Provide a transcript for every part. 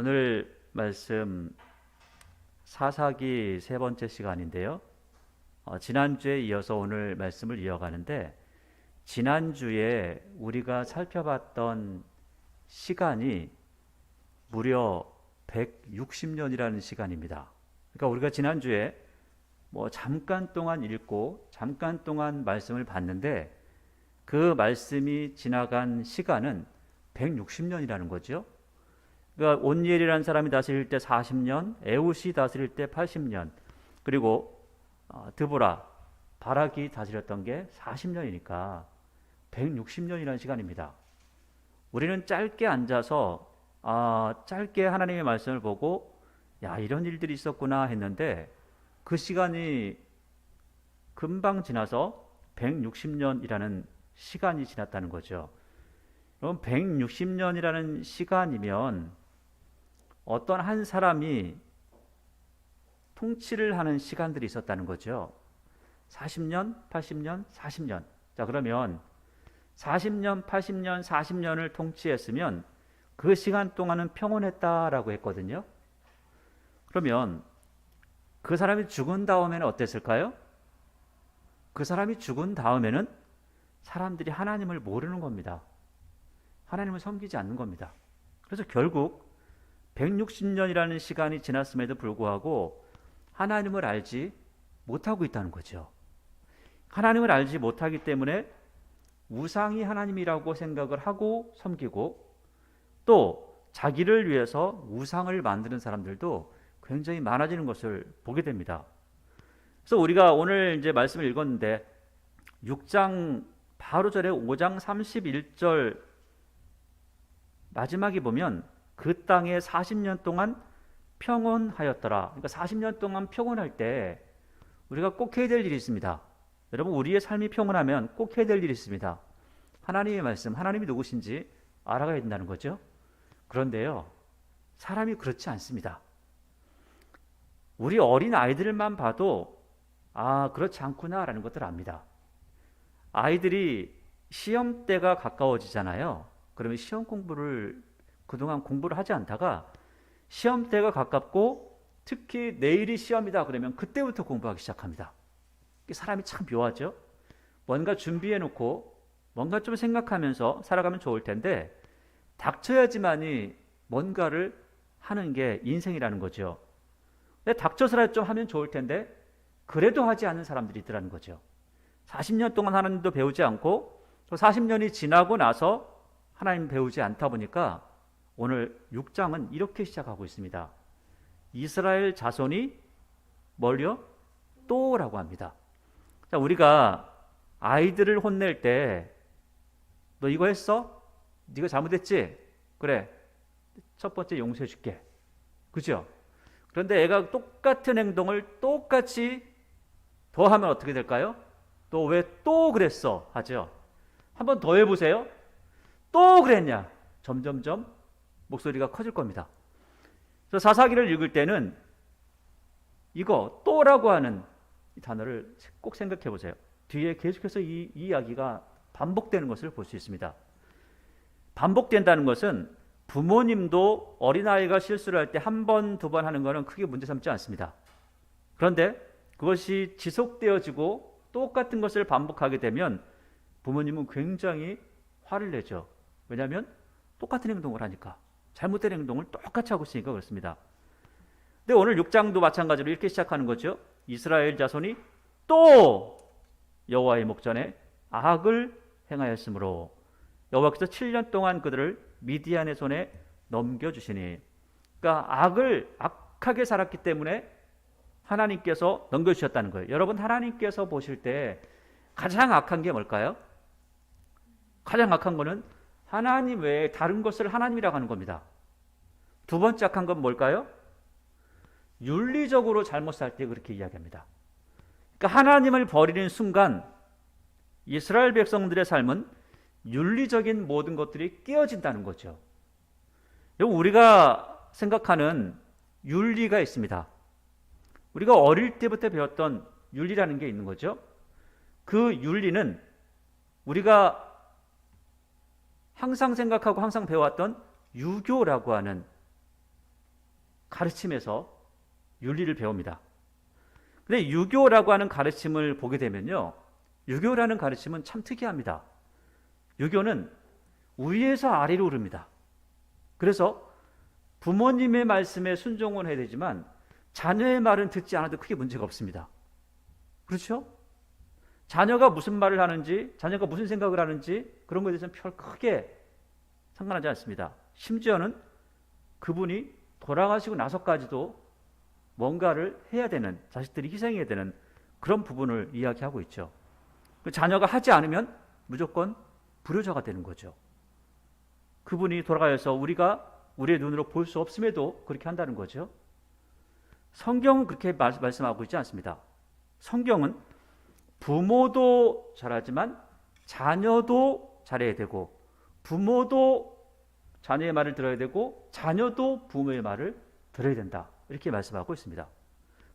오늘 말씀 사사기 세 번째 시간인데요. 지난주에 이어서 오늘 말씀을 이어가는데, 지난주에 우리가 살펴봤던 시간이 무려 160년이라는 시간입니다. 그러니까 우리가 지난주에 잠깐 동안 읽고 잠깐 동안 말씀을 봤는데, 그 말씀이 지나간 시간은 160년이라는 거죠. 그러니까 온니엘이라는 사람이 다스릴 때 40년, 에훗이 다스릴 때 80년, 그리고 드보라, 바락이 다스렸던 게 40년이니까 160년이라는 시간입니다. 우리는 짧게 앉아서 짧게 하나님의 말씀을 보고 이런 일들이 있었구나 했는데, 그 시간이 금방 지나서 160년이라는 시간이 지났다는 거죠. 그럼 160년이라는 시간이면 어떤 한 사람이 통치를 하는 시간들이 있었다는 거죠. 40년, 80년, 40년. 자, 그러면 40년, 80년, 40년을 통치했으면 그 시간 동안은 평온했다라고 했거든요. 그러면 그 사람이 죽은 다음에는 어땠을까요? 그 사람이 죽은 다음에는 사람들이 하나님을 모르는 겁니다. 하나님을 섬기지 않는 겁니다. 그래서 결국 160년이라는 시간이 지났음에도 불구하고 하나님을 알지 못하고 있다는 거죠. 하나님을 알지 못하기 때문에 우상이 하나님이라고 생각을 하고 섬기고, 또 자기를 위해서 우상을 만드는 사람들도 굉장히 많아지는 것을 보게 됩니다. 그래서 우리가 오늘 이제 말씀을 읽었는데 6장 바로 전에 5장 31절 마지막에 보면 그 땅에 40년 동안 평온하였더라. 그러니까 40년 동안 평온할 때 우리가 꼭 해야 될 일이 있습니다. 여러분, 우리의 삶이 평온하면 꼭 해야 될 일이 있습니다. 하나님의 말씀, 하나님이 누구신지 알아가야 된다는 거죠. 그런데요, 사람이 그렇지 않습니다. 우리 어린 아이들만 봐도 그렇지 않구나라는 것들을 압니다. 아이들이 시험 때가 가까워지잖아요. 그러면 시험 공부를 그동안 공부를 하지 않다가 시험 때가 가깝고 특히 내일이 시험이다 그러면 그때부터 공부하기 시작합니다. 사람이 참 묘하죠. 뭔가 준비해 놓고 뭔가 좀 생각하면서 살아가면 좋을 텐데, 닥쳐야지만이 뭔가를 하는 게 인생이라는 거죠. 근데 닥쳐서라도 좀 하면 좋을 텐데 그래도 하지 않는 사람들이 있더라는 거죠. 40년 동안 하나님도 배우지 않고 또 40년이 지나고 나서 하나님 배우지 않다 보니까 오늘 6장은 이렇게 시작하고 있습니다. 이스라엘 자손이 뭘요? 또라고 합니다. 자, 우리가 아이들을 혼낼 때 너 이거 했어? 네가 잘못했지? 그래, 첫 번째 용서해 줄게. 그죠? 그런데 애가 똑같은 행동을 똑같이 더 하면 어떻게 될까요? 너 왜 또 그랬어? 하죠. 한번 더 해보세요. 또 그랬냐? 점점점 목소리가 커질 겁니다. 그래서 사사기를 읽을 때는 이거 또라고 하는 이 단어를 꼭 생각해 보세요. 뒤에 계속해서 이 이야기가 반복되는 것을 볼 수 있습니다. 반복된다는 것은 부모님도 어린아이가 실수를 할 때 한 번, 두 번 하는 것은 크게 문제 삼지 않습니다. 그런데 그것이 지속되어지고 똑같은 것을 반복하게 되면 부모님은 굉장히 화를 내죠. 왜냐하면 똑같은 행동을 하니까, 잘못된 행동을 똑같이 하고 있으니까 그렇습니다. 근데 오늘 6장도 마찬가지로 이렇게 시작하는 거죠. 이스라엘 자손이 또 여호와의 목전에 악을 행하였으므로 여호와께서 7년 동안 그들을 미디안의 손에 넘겨주시니, 그러니까 악하게 살았기 때문에 하나님께서 넘겨주셨다는 거예요. 여러분, 하나님께서 보실 때 가장 악한 게 뭘까요? 가장 악한 거는 하나님 외에 다른 것을 하나님이라고 하는 겁니다. 두 번째 악한 건 뭘까요? 윤리적으로 잘못 살 때 그렇게 이야기합니다. 그러니까 하나님을 버리는 순간 이스라엘 백성들의 삶은 윤리적인 모든 것들이 깨어진다는 거죠. 우리가 생각하는 윤리가 있습니다. 우리가 어릴 때부터 배웠던 윤리라는 게 있는 거죠. 그 윤리는 우리가 항상 생각하고 항상 배워왔던 유교라고 하는 가르침에서 윤리를 배웁니다. 근데 유교라고 하는 가르침을 보게 되면요, 유교라는 가르침은 참 특이합니다. 유교는 위에서 아래로 오릅니다. 그래서 부모님의 말씀에 순종은 해야 되지만 자녀의 말은 듣지 않아도 크게 문제가 없습니다. 그렇죠? 자녀가 무슨 말을 하는지, 자녀가 무슨 생각을 하는지 그런 것에 대해서는 별 크게 상관하지 않습니다. 심지어는 그분이 돌아가시고 나서까지도 뭔가를 해야 되는, 자식들이 희생해야 되는 그런 부분을 이야기하고 있죠. 자녀가 하지 않으면 무조건 불효자가 되는 거죠. 그분이 돌아가셔서 우리가 우리의 눈으로 볼 수 없음에도 그렇게 한다는 거죠. 성경은 그렇게 말씀하고 있지 않습니다. 성경은 부모도 잘하지만 자녀도 잘해야 되고, 부모도 자녀의 말을 들어야 되고 자녀도 부모의 말을 들어야 된다, 이렇게 말씀하고 있습니다.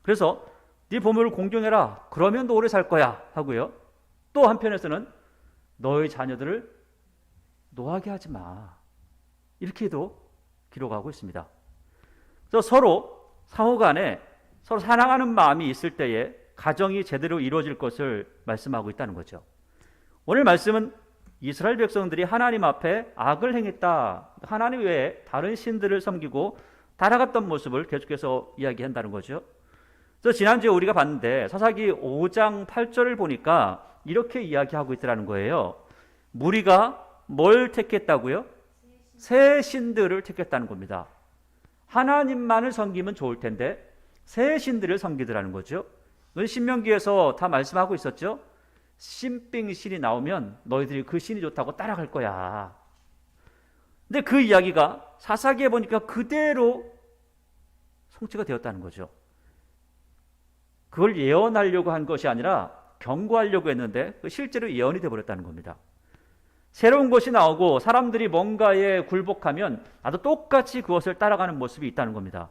그래서 네 부모를 공경해라, 그러면 너 오래 살 거야 하고요, 또 한편에서는 너의 자녀들을 노하게 하지 마, 이렇게도 기록하고 있습니다. 그래서 서로 상호간에 서로 사랑하는 마음이 있을 때에 가정이 제대로 이루어질 것을 말씀하고 있다는 거죠. 오늘 말씀은 이스라엘 백성들이 하나님 앞에 악을 행했다, 하나님 외에 다른 신들을 섬기고 따라갔던 모습을 계속해서 이야기한다는 거죠. 그래서 지난주에 우리가 봤는데 사사기 5장 8절을 보니까 이렇게 이야기하고 있더라는 거예요. 무리가 뭘 택했다고요? 새 신들을 택했다는 겁니다. 하나님만을 섬기면 좋을 텐데 새 신들을 섬기더라는 거죠. 신명기에서 다 말씀하고 있었죠. 신빙신이 나오면 너희들이 그 신이 좋다고 따라갈 거야. 근데 그 이야기가 사사기에 보니까 그대로 성취가 되었다는 거죠. 그걸 예언하려고 한 것이 아니라 경고하려고 했는데 실제로 예언이 되어버렸다는 겁니다. 새로운 것이 나오고 사람들이 뭔가에 굴복하면 나도 똑같이 그것을 따라가는 모습이 있다는 겁니다.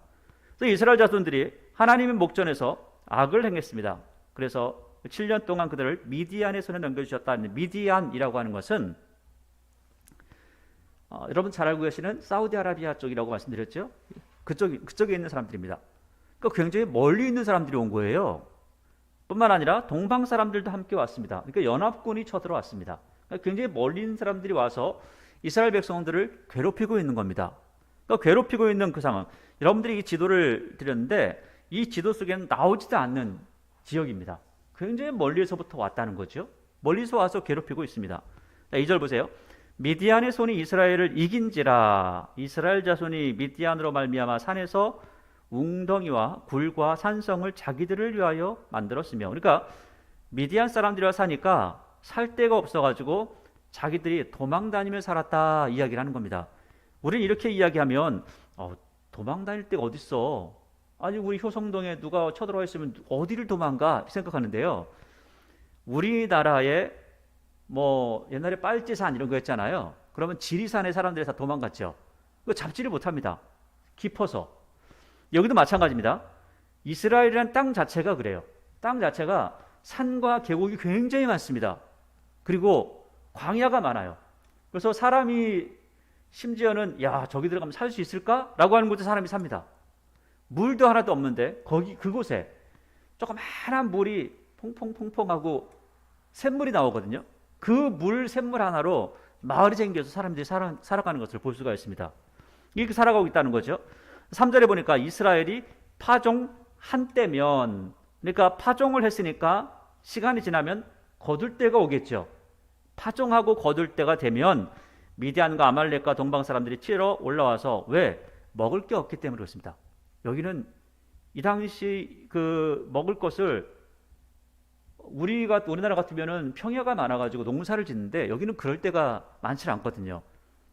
그래서 이스라엘 자손들이 하나님의 목전에서 악을 행했습니다. 그래서 7년 동안 그들을 미디안의 손에 넘겨주셨다. 미디안이라고 하는 것은 여러분 잘 알고 계시는 사우디아라비아 쪽이라고 말씀드렸죠. 그쪽에 있는 사람들입니다. 그러니까 굉장히 멀리 있는 사람들이 온 거예요. 뿐만 아니라 동방 사람들도 함께 왔습니다. 그러니까 연합군이 쳐들어왔습니다. 그러니까 굉장히 멀리 있는 사람들이 와서 이스라엘 백성들을 괴롭히고 있는 겁니다. 그러니까 괴롭히고 있는 그 상황. 여러분들이 이 지도를 드렸는데 이 지도 속에는 나오지도 않는 지역입니다. 굉장히 멀리에서부터 왔다는 거죠. 멀리서 와서 괴롭히고 있습니다. 자, 2절 보세요. 미디안의 손이 이스라엘을 이긴지라 이스라엘 자손이 미디안으로 말미암아 산에서 웅덩이와 굴과 산성을 자기들을 위하여 만들었으며, 그러니까 미디안 사람들이 와서 사니까 살 데가 없어가지고 자기들이 도망 다니며 살았다 이야기를 하는 겁니다. 우리는 이렇게 이야기하면 도망 다닐 데가 어딨어, 아니 우리 효성동에 누가 쳐들어와 있으면 어디를 도망가 생각하는데요. 우리나라에 뭐 옛날에 빨치산 이런 거 했잖아요. 그러면 지리산에 사람들이 다 도망갔죠. 그거 잡지를 못합니다. 깊어서. 여기도 마찬가지입니다. 이스라엘이라는 땅 자체가 그래요. 땅 자체가 산과 계곡이 굉장히 많습니다. 그리고 광야가 많아요. 그래서 사람이 심지어는 야 저기 들어가면 살 수 있을까? 라고 하는 곳에 사람이 삽니다. 물도 하나도 없는데 그곳에 조그마한 물이 퐁퐁퐁퐁하고 샘물이 나오거든요. 그 물 샘물 하나로 마을이 생겨서 사람들이 살아가는 것을 볼 수가 있습니다. 이렇게 살아가고 있다는 거죠. 3절에 보니까 이스라엘이 파종 한때면, 그러니까 파종을 했으니까 시간이 지나면 거둘 때가 오겠죠. 파종하고 거둘 때가 되면 미디안과 아말렉과 동방 사람들이 치러 올라와서 왜? 먹을 게 없기 때문에 그렇습니다. 여기는 이 당시 그 먹을 것을 우리나라 같으면은 평야가 많아가지고 농사를 짓는데 여기는 그럴 때가 많지 않거든요.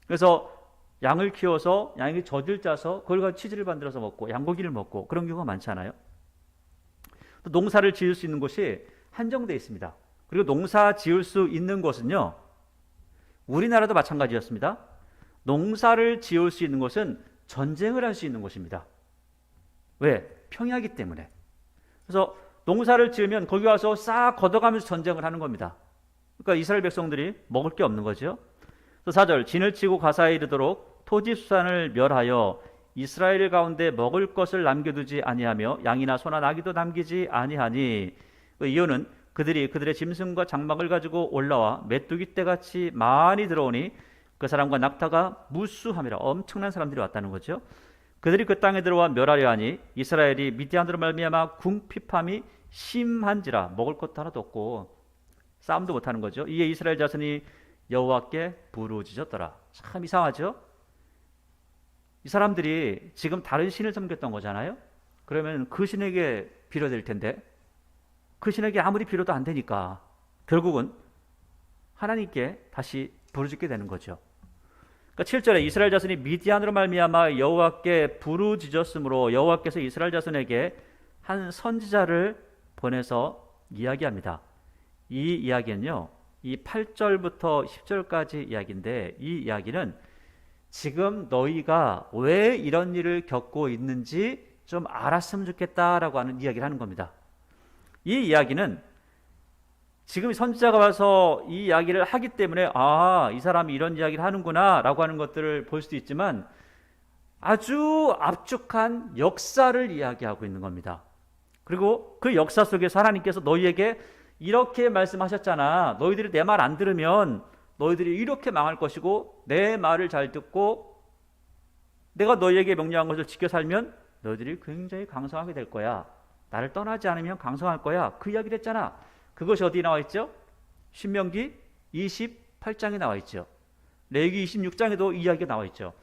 그래서 양을 키워서 양이 젖을 짜서 그걸 가지고 치즈를 만들어서 먹고 양고기를 먹고 그런 경우가 많잖아요. 또 농사를 지을 수 있는 곳이 한정되어 있습니다. 그리고 농사 지을 수 있는 곳은요, 우리나라도 마찬가지였습니다. 농사를 지을 수 있는 곳은 전쟁을 할 수 있는 곳입니다. 왜? 평야이기 때문에. 그래서 농사를 지으면 거기 와서 싹 걷어가면서 전쟁을 하는 겁니다. 그러니까 이스라엘 백성들이 먹을 게 없는 거죠. 그래서 4절 진을 치고 가사에 이르도록 토지 수산을 멸하여 이스라엘 가운데 먹을 것을 남겨두지 아니하며 양이나 소나 나귀도 남기지 아니하니 그 이유는 그들이 그들의 짐승과 장막을 가지고 올라와 메뚜기 떼같이 많이 들어오니 그 사람과 낙타가 무수함이라. 엄청난 사람들이 왔다는 거죠. 그들이 그 땅에 들어와 멸하려 하니 이스라엘이 미디안으로 말미암아 궁핍함이 심한지라. 먹을 것도 하나도 없고 싸움도 못하는 거죠. 이에 이스라엘 자손이 여호와께 부르짖었더라. 참 이상하죠? 이 사람들이 지금 다른 신을 섬겼던 거잖아요. 그러면 그 신에게 빌어야 될 텐데 그 신에게 아무리 빌어도 안 되니까 결국은 하나님께 다시 부르짖게 되는 거죠. 그러니까 7절에 이스라엘 자손이 미디안으로 말미암아 여호와께 부르짖었으므로 여호와께서 이스라엘 자손에게 한 선지자를 보내서 이야기합니다. 이 이야기는요, 이 8절부터 10절까지 이야기인데 이 이야기는 지금 너희가 왜 이런 일을 겪고 있는지 좀 알았으면 좋겠다라고 하는 이야기를 하는 겁니다. 이 이야기는 지금 선지자가 와서 이 이야기를 하기 때문에 이 사람이 이런 이야기를 하는구나 라고 하는 것들을 볼 수도 있지만 아주 압축한 역사를 이야기하고 있는 겁니다. 그리고 그 역사 속에서 하나님께서 너희에게 이렇게 말씀하셨잖아. 너희들이 내 말 안 들으면 너희들이 이렇게 망할 것이고 내 말을 잘 듣고 내가 너희에게 명령한 것을 지켜 살면 너희들이 굉장히 강성하게 될 거야. 나를 떠나지 않으면 강성할 거야. 그 이야기를 했잖아. 그것이 어디 나와 있죠? 신명기 28장에 나와 있죠. 레위기 26장에도 이 이야기가 나와 있죠.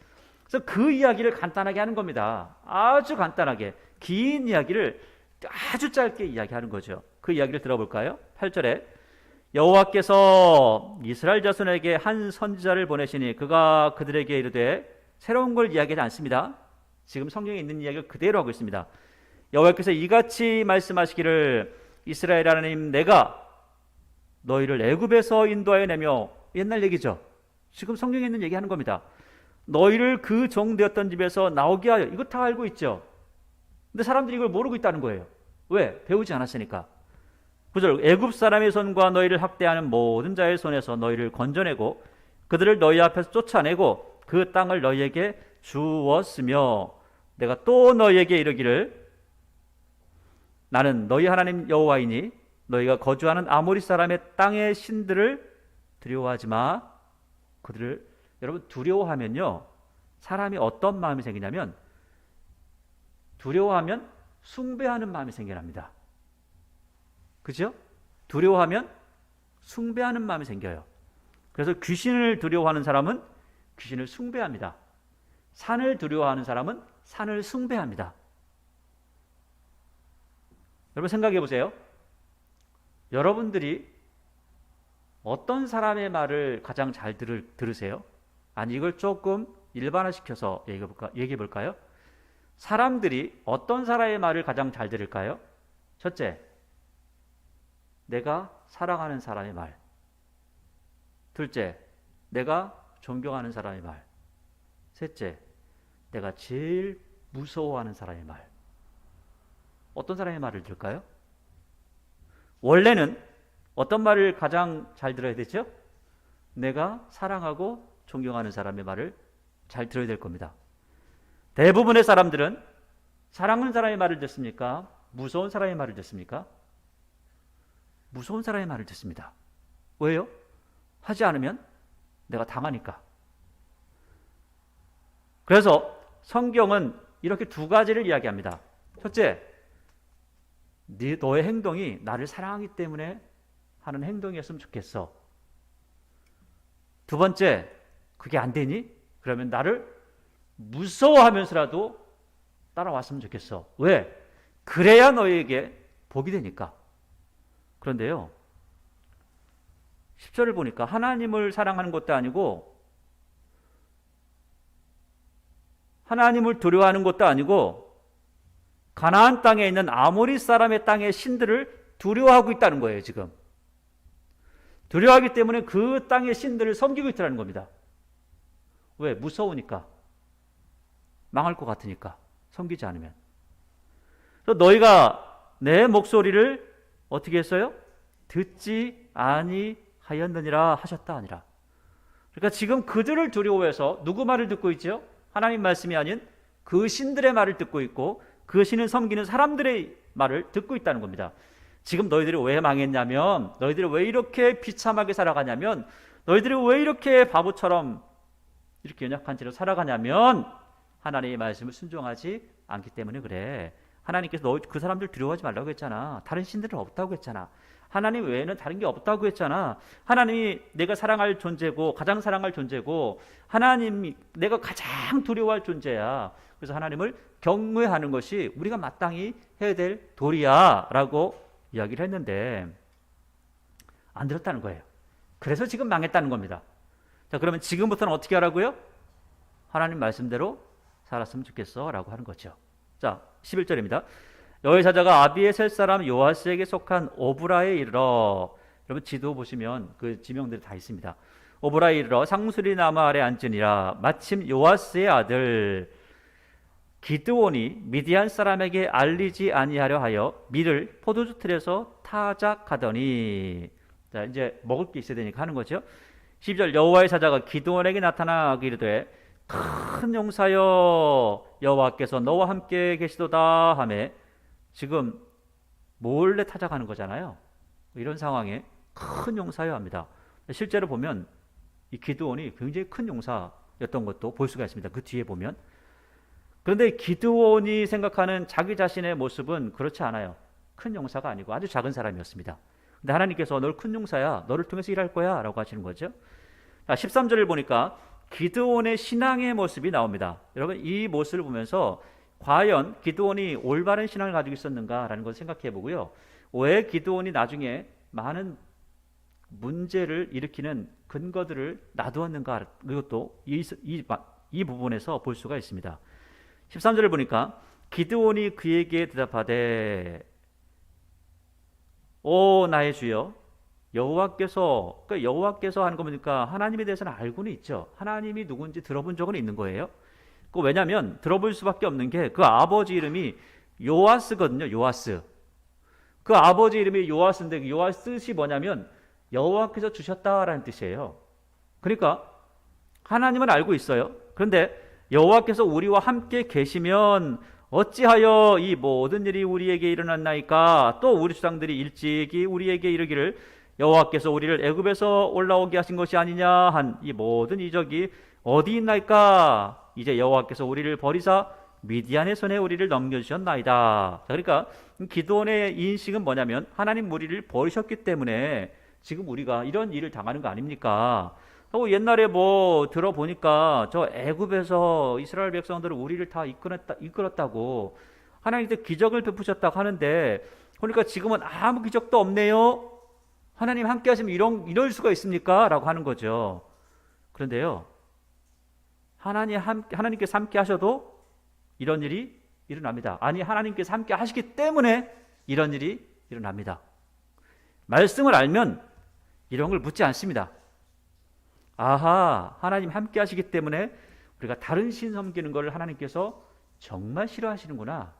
그래서 그 이야기를 간단하게 하는 겁니다. 아주 간단하게. 긴 이야기를 아주 짧게 이야기하는 거죠. 그 이야기를 들어볼까요? 8절에 여호와께서 이스라엘 자손에게 한 선지자를 보내시니 그가 그들에게 이르되, 새로운 걸 이야기하지 않습니다. 지금 성경에 있는 이야기를 그대로 하고 있습니다. 여호와께서 이같이 말씀하시기를 이스라엘 하나님 내가 너희를 애굽에서 인도하여 내며, 옛날 얘기죠. 지금 성경에 있는 얘기하는 겁니다. 너희를 그 종되었던 집에서 나오게 하여, 이거 다 알고 있죠. 근데 사람들이 이걸 모르고 있다는 거예요. 왜? 배우지 않았으니까. 9절 애굽 사람의 손과 너희를 학대하는 모든 자의 손에서 너희를 건져내고 그들을 너희 앞에서 쫓아내고 그 땅을 너희에게 주었으며 내가 또 너희에게 이르기를 나는 너희 하나님 여호와이니 너희가 거주하는 아모리 사람의 땅의 신들을 두려워하지 마. 그들을, 여러분, 두려워하면요 사람이 어떤 마음이 생기냐면 두려워하면 숭배하는 마음이 생겨납니다. 그죠? 두려워하면 숭배하는 마음이 생겨요. 그래서 귀신을 두려워하는 사람은 귀신을 숭배합니다. 산을 두려워하는 사람은 산을 숭배합니다. 여러분 생각해 보세요. 여러분들이 어떤 사람의 말을 가장 잘 들으세요? 아니, 이걸 조금 일반화시켜서 얘기해 볼까요? 사람들이 어떤 사람의 말을 가장 잘 들을까요? 첫째, 내가 사랑하는 사람의 말. 둘째, 내가 존경하는 사람의 말. 셋째, 내가 제일 무서워하는 사람의 말. 어떤 사람의 말을 들을까요? 원래는 어떤 말을 가장 잘 들어야 되죠? 내가 사랑하고 존경하는 사람의 말을 잘 들어야 될 겁니다. 대부분의 사람들은 사랑하는 사람의 말을 듣습니까? 무서운 사람의 말을 듣습니까? 무서운 사람의 말을 듣습니다. 왜요? 하지 않으면 내가 당하니까. 그래서 성경은 이렇게 두 가지를 이야기합니다. 첫째, 너의 행동이 나를 사랑하기 때문에 하는 행동이었으면 좋겠어. 두 번째, 그게 안 되니? 그러면 나를 무서워하면서라도 따라왔으면 좋겠어. 왜? 그래야 너에게 복이 되니까. 그런데요, 10절을 보니까 하나님을 사랑하는 것도 아니고 하나님을 두려워하는 것도 아니고 가나안 땅에 있는 아모리 사람의 땅의 신들을 두려워하고 있다는 거예요. 지금 두려워하기 때문에 그 땅의 신들을 섬기고 있다는 겁니다. 왜? 무서우니까. 망할 것 같으니까. 섬기지 않으면. 그래서 너희가 내 목소리를 어떻게 했어요? 듣지 아니하였느니라 하셨다 아니라. 그러니까 지금 그들을 두려워해서 누구 말을 듣고 있죠? 하나님 말씀이 아닌 그 신들의 말을 듣고 있고 그 신을 섬기는 사람들의 말을 듣고 있다는 겁니다. 지금 너희들이 왜 망했냐면, 너희들이 왜 이렇게 비참하게 살아가냐면, 너희들이 왜 이렇게 바보처럼 이렇게 연약한 채로 살아가냐면 하나님의 말씀을 순종하지 않기 때문에 그래. 하나님께서 너 그 사람들 두려워하지 말라고 했잖아. 다른 신들은 없다고 했잖아. 하나님 외에는 다른 게 없다고 했잖아. 하나님이 내가 사랑할 존재고 가장 사랑할 존재고 하나님이 내가 가장 두려워할 존재야. 그래서 하나님을 경외하는 것이 우리가 마땅히 해야 될 도리야 라고 이야기를 했는데 안 들었다는 거예요. 그래서 지금 망했다는 겁니다. 자, 그러면 지금부터는 어떻게 하라고요? 하나님 말씀대로 살았으면 좋겠어 라고 하는 거죠. 자, 11절입니다. 여호와의 사자가 아비에셀 사람 요아스에게 속한 오브라에 이르러, 여러분 지도 보시면 그 지명들이 다 있습니다. 오브라에 이르러 상수리 나무 아래 앉으니라. 마침 요아스의 아들 기드온이 미디안 사람에게 알리지 아니하려 하여 밀을 포도주 틀에서 타작하더니, 자 이제 먹을 게 있어야 되니까 하는 거죠. 12절 여호와의 사자가 기드온에게 나타나기 이르되 큰 용사여 여호와께서 너와 함께 계시도다 하매, 지금 몰래 타작하는 거잖아요. 이런 상황에 큰 용사여 합니다. 실제로 보면 이 기드온이 굉장히 큰 용사였던 것도 볼 수가 있습니다. 그 뒤에 보면. 그런데 기드온이 생각하는 자기 자신의 모습은 그렇지 않아요. 큰 용사가 아니고 아주 작은 사람이었습니다. 근데 하나님께서 널 큰 용사야, 너를 통해서 일할 거야 라고 하시는 거죠. 13절을 보니까 기드온의 신앙의 모습이 나옵니다. 여러분 이 모습을 보면서 과연 기드온이 올바른 신앙을 가지고 있었는가라는 것을 생각해 보고요. 왜 기드온이 나중에 많은 문제를 일으키는 근거들을 놔두었는가, 이것도 이 부분에서 볼 수가 있습니다. 13절을 보니까 기드온이 그에게 대답하되 오 나의 주여, 여호와께서, 그러니까 여호와께서 하는 거 보니까 하나님에 대해서는 알고는 있죠. 하나님이 누군지 들어본 적은 있는 거예요. 왜냐하면 들어볼 수밖에 없는 게 그 아버지 이름이 요아스거든요. 요아스. 그 아버지 이름이 요아스인데 그 요아스 뜻이 뭐냐면 여호와께서 주셨다라는 뜻이에요. 그러니까 하나님은 알고 있어요. 그런데 여호와께서 우리와 함께 계시면 어찌하여 이 모든 일이 우리에게 일어났나이까? 또 우리 조상들이 일찍이 우리에게 이르기를 여호와께서 우리를 애굽에서 올라오게 하신 것이 아니냐 한 이 모든 이적이 어디 있나이까? 이제 여호와께서 우리를 버리사 미디안의 손에 우리를 넘겨주셨나이다. 그러니까 기드온의 인식은 뭐냐면 하나님 우리를 버리셨기 때문에 지금 우리가 이런 일을 당하는 거 아닙니까? 옛날에 뭐 들어보니까 저 애굽에서 이스라엘 백성들은 우리를 다 이끌었다고 하나님께 기적을 베푸셨다고 하는데, 그러니까 지금은 아무 기적도 없네요. 하나님 함께 하시면 이럴 수가 있습니까? 라고 하는 거죠. 그런데요, 하나님께서 함께 하셔도 이런 일이 일어납니다. 아니, 하나님께서 함께 하시기 때문에 이런 일이 일어납니다. 말씀을 알면 이런 걸 묻지 않습니다. 아하, 하나님 함께 하시기 때문에 우리가 다른 신 섬기는 걸 하나님께서 정말 싫어하시는구나.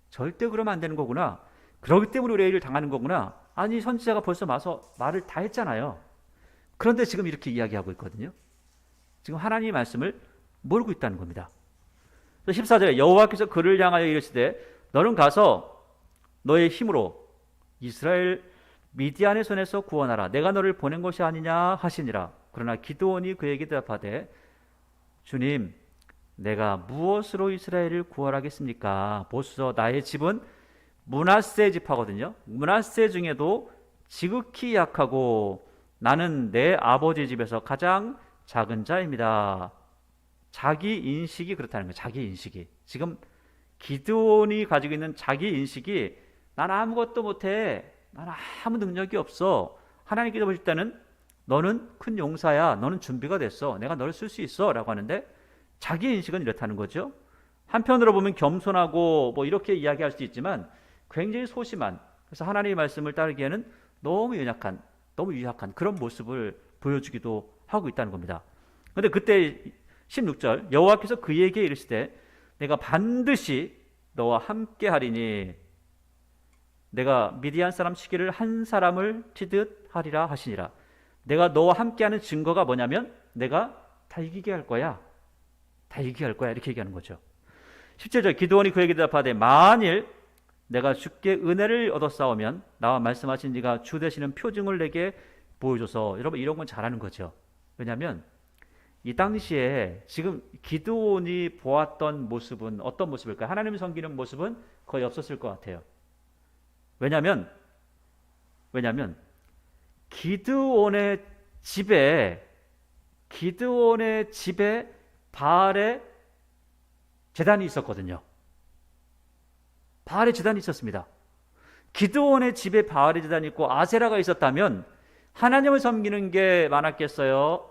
절대 그러면 안 되는 거구나. 그렇기 때문에 우리가 일을 당하는 거구나. 아니, 선지자가 벌써 와서 말을 다 했잖아요. 그런데 지금 이렇게 이야기하고 있거든요. 지금 하나님의 말씀을 모르고 있다는 겁니다. 14절에 여호와께서 그를 향하여 이르시되 너는 가서 너의 힘으로 이스라엘 미디안의 손에서 구원하라. 내가 너를 보낸 것이 아니냐 하시니라. 그러나 기드온이 그에게 대답하되 주님, 내가 무엇으로 이스라엘을 구원하겠습니까? 보소서 나의 집은 므낫세 지파거든요. 므낫세 중에도 지극히 약하고 나는 내 아버지 집에서 가장 작은 자입니다. 자기 인식이 그렇다는 거예요. 자기 인식이. 지금 기드온이 가지고 있는 자기 인식이 난 아무것도 못해. 난 아무 능력이 없어. 하나님께서 보실 때는 너는 큰 용사야. 너는 준비가 됐어. 내가 너를 쓸 수 있어. 라고 하는데 자기 인식은 이렇다는 거죠. 한편으로 보면 겸손하고 뭐 이렇게 이야기할 수 있지만 굉장히 소심한, 그래서 하나님의 말씀을 따르기에는 너무 연약한, 너무 유약한 그런 모습을 보여주기도 하고 있다는 겁니다. 그런데 그때 16절 여호와께서 그에게 이르시되 내가 반드시 너와 함께 하리니 내가 미디안 사람 시기를 한 사람을 치듯 하리라 하시니라. 내가 너와 함께하는 증거가 뭐냐면 내가 다 이기게 할 거야. 다 이기게 할 거야. 이렇게 얘기하는 거죠. 17절 기드온이 그에게 대답하되 만일 내가 주께 은혜를 얻었사오면 나와 말씀하신 이가 주 되시는 표징을 내게 보여줘서. 여러분 이런 건 잘하는 거죠. 왜냐하면 이 당시에 지금 기드온이 보았던 모습은 어떤 모습일까요? 하나님을 섬기는 모습은 거의 없었을 것 같아요. 왜냐하면 기드온의 집에 바알의 제단이 있었거든요. 바알의 제단이 있었습니다. 기드온의 집에 바알의 제단이 있고 아세라가 있었다면 하나님을 섬기는 게 많았겠어요?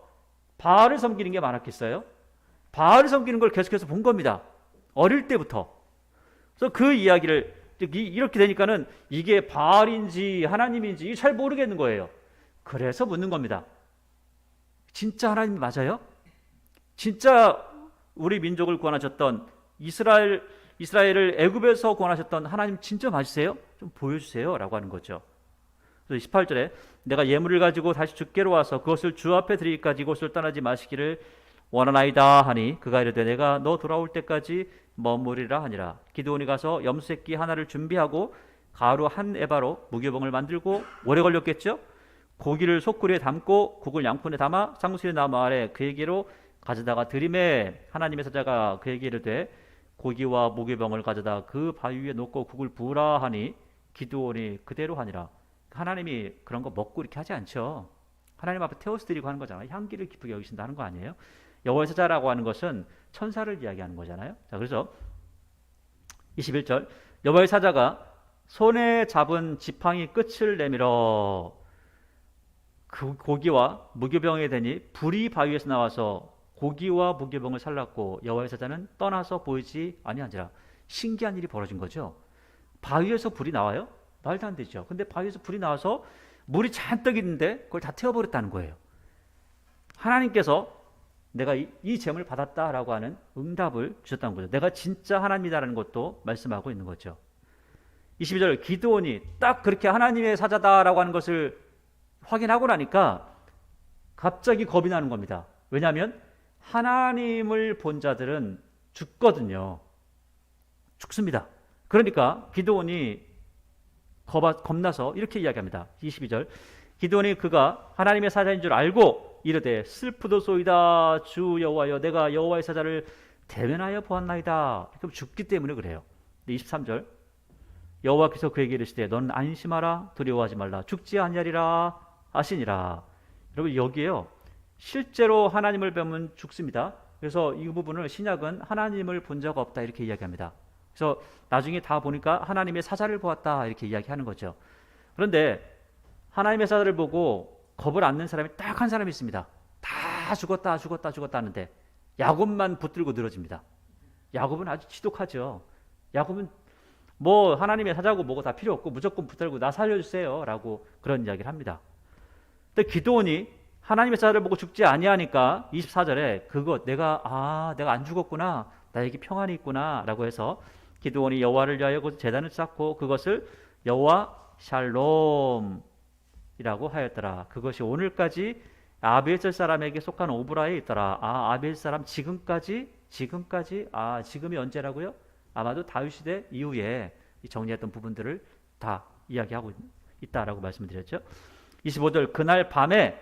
바알을 섬기는 게 많았겠어요? 바알을 섬기는 걸 계속해서 본 겁니다. 어릴 때부터. 그래서 그 이야기를 이렇게 되니까는 이게 바알인지 하나님인지 잘 모르겠는 거예요. 그래서 묻는 겁니다. 진짜 하나님 맞아요? 진짜 우리 민족을 구원하셨던 이스라엘을 애굽에서 구원하셨던 하나님 진짜 맞으세요? 좀 보여주세요 라고 하는 거죠. 그래서 18절에 내가 예물을 가지고 다시 주께로 와서 그것을 주 앞에 드리기까지 이곳을 떠나지 마시기를 원하나이다 하니 그가 이르되 내가 너 돌아올 때까지 머무리라 하니라. 기드온이 가서 염소새끼 하나를 준비하고 가루 한 에바로 무교병을 만들고 오래 걸렸겠죠. 고기를 솥구리에 담고 국을 양푼에 담아 상수리 나무 아래 그에게로 가져다가 드림에 하나님의 사자가 그에게 이르되 고기와 무교병을 가져다 그 바위 위에 놓고 국을 부으라 하니 기드온이 그대로 하니라. 하나님이 그런 거 먹고 이렇게 하지 않죠. 하나님 앞에 태워서 드리고 하는 거잖아요. 향기를 기쁘게 여기신다는 거 아니에요. 여호와의 사자라고 하는 것은 천사를 이야기하는 거잖아요. 자, 그래서 21절 여호와의 사자가 손에 잡은 지팡이 끝을 내밀어 그 고기와 무교병에 대니 불이 바위에서 나와서 고기와 무교병을 살랐고 여호와의 사자는 떠나서 보이지 아니하니라. 신기한 일이 벌어진 거죠. 바위에서 불이 나와요? 말도 안 되죠. 근데 바위에서 불이 나와서 물이 잔뜩 있는데 그걸 다 태워버렸다는 거예요. 하나님께서 내가 이 잼을 받았다라고 하는 응답을 주셨다는 거죠. 내가 진짜 하나님이다라는 것도 말씀하고 있는 거죠. 22절 기드온이 딱 그렇게 하나님의 사자다라고 하는 것을 확인하고 나니까 갑자기 겁이 나는 겁니다. 왜냐하면 하나님을 본 자들은 죽거든요. 죽습니다. 그러니까 기드온이 겁나서 이렇게 이야기합니다. 22절 기드온이 그가 하나님의 사자인 줄 알고 이르되 슬프도소이다 주 여호와여 내가 여호와의 사자를 대면하여 보았나이다. 그럼 죽기 때문에 그래요. 23절 여호와께서 그에게 이르시되 너는 안심하라 두려워하지 말라 죽지 아니하리라 하시니라. 여러분 여기에요. 실제로 하나님을 뵈면 죽습니다. 그래서 이 부분을 신약은 하나님을 본 적 없다 이렇게 이야기합니다. 그래서 나중에 다 보니까 하나님의 사자를 보았다 이렇게 이야기하는 거죠. 그런데 하나님의 사자를 보고 겁을 앓는 사람이 딱 한 사람이 있습니다. 다 죽었다 하는데 야곱만 붙들고 늘어집니다. 야곱은 아주 지독하죠. 야곱은 뭐 하나님의 사자고 뭐고 다 필요 없고 무조건 붙들고 나 살려주세요 라고 그런 이야기를 합니다. 근데 기드온이 하나님의 사자를 보고 죽지 아니하니까 24절에 그것 내가 안 죽었구나 나에게 평안이 있구나 라고 해서 기드온이 여호와를 위하여 그 제단을 쌓고 그것을 여호와 샬롬이라고 하였더라. 그것이 오늘까지 아비에셀 사람에게 속한 오브라에 있더라. 아비에셀 사람 지금까지 지금이 언제라고요? 아마도 다윗 시대 이후에 정리했던 부분들을 다 이야기하고 있다라고 말씀드렸죠. 25절 그날 밤에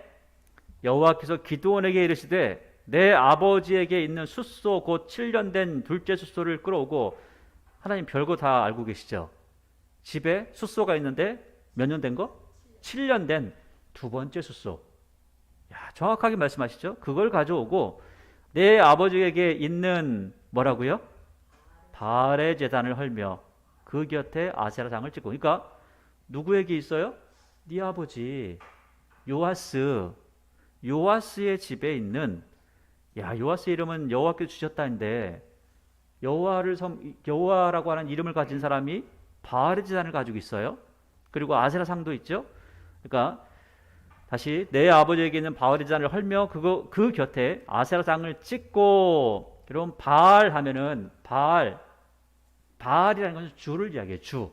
여호와께서 기드온에게 이르시되 내 아버지에게 있는 숫소 곧 7년 된 둘째 숫소를 끌어오고 하나님 별거 다 알고 계시죠. 집에 숫소가 있는데 몇 년 된 거? 7년 된 두 번째 숫소. 정확하게 말씀하시죠. 그걸 가져오고 내 아버지에게 있는 뭐라고요? 바알의 제단을 헐며 그 곁에 아세라상을 찍고. 그러니까 누구에게 있어요? 네 아버지 요아스의 집에 있는 요아스 이름은 여호와께서 주셨다는데 여호와라고 하는 이름을 가진 사람이 바알의 제단을 가지고 있어요. 그리고 아세라상도 있죠. 그러니까 다시 내 아버지에게 있는 바알의 제단을 헐며 그 곁에 아세라상을 찍고. 여러분 바알 하면은 바알이라는 것은 주를 이야기해요. 주.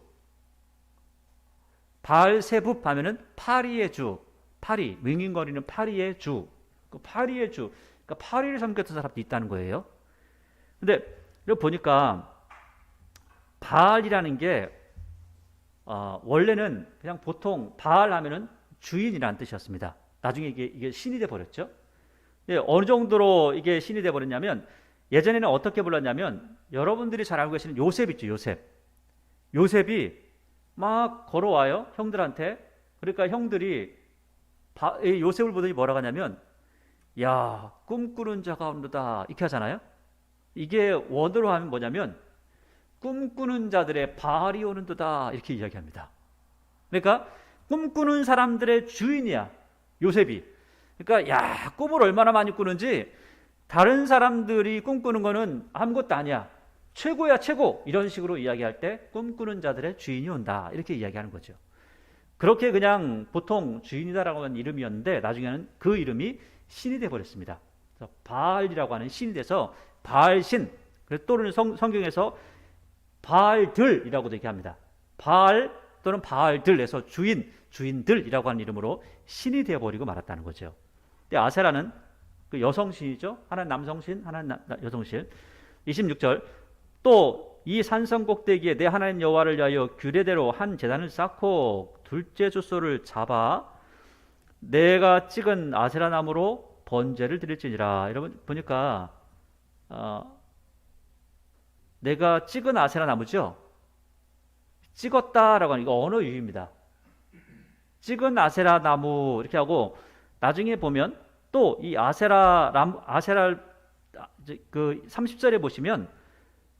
바알세붑 하면은 파리의 주. 파리, 윙윙거리는 파리의 주. 그 파리의 주. 그러니까 파리를 섬겼던 사람도 있다는 거예요. 근데 여기 보니까 바알이라는 게 원래는 그냥 보통 바알 하면은 주인이라는 뜻이었습니다. 나중에 이게 신이 돼 버렸죠. 어느 정도로 이게 신이 돼 버렸냐면 예전에는 어떻게 불렀냐면 여러분들이 잘 알고 계시는 요셉 있죠, 요셉. 요셉이 막 걸어와요, 형들한테. 그러니까 형들이 요셉을 보더니 뭐라고 하냐면 야, 꿈꾸는 자가 온도다 이렇게 하잖아요. 이게 원어로 하면 뭐냐면 꿈꾸는 자들의 바알이 오는도다 이렇게 이야기합니다. 그러니까 꿈꾸는 사람들의 주인이야, 요셉이. 그러니까 야, 꿈을 얼마나 많이 꾸는지 다른 사람들이 꿈꾸는 거는 아무것도 아니야, 최고야 최고, 이런 식으로 이야기할 때 꿈꾸는 자들의 주인이 온다 이렇게 이야기하는 거죠. 그렇게 그냥 보통 주인이다라고 하는 이름이었는데 나중에는 그 이름이 신이 돼 버렸습니다. 그래서 바알이라고 하는 신이 돼서 바알신, 또는 성경에서 바알들이라고도 얘기합니다. 바알 또는 바알들에서 주인들이라고 하는 이름으로 신이 되어버리고 말았다는 거죠. 근데 아세라는 그 여성신이죠. 하나는 남성신, 하나는 여성신. 26절, 또 이 산성 꼭대기에 내 하나님 여호와를 위하여 규례대로 한 제단을 쌓고 둘째 숫소를 잡아 내가 찍은 아세라 나무로 번제를 드릴지니라. 여러분 보니까 내가 찍은 아세라 나무죠. 찍었다라고 하는 이거 언어 유희입니다. 찍은 아세라 나무 이렇게 하고 나중에 보면 또 이 아세라 그 30절에 보시면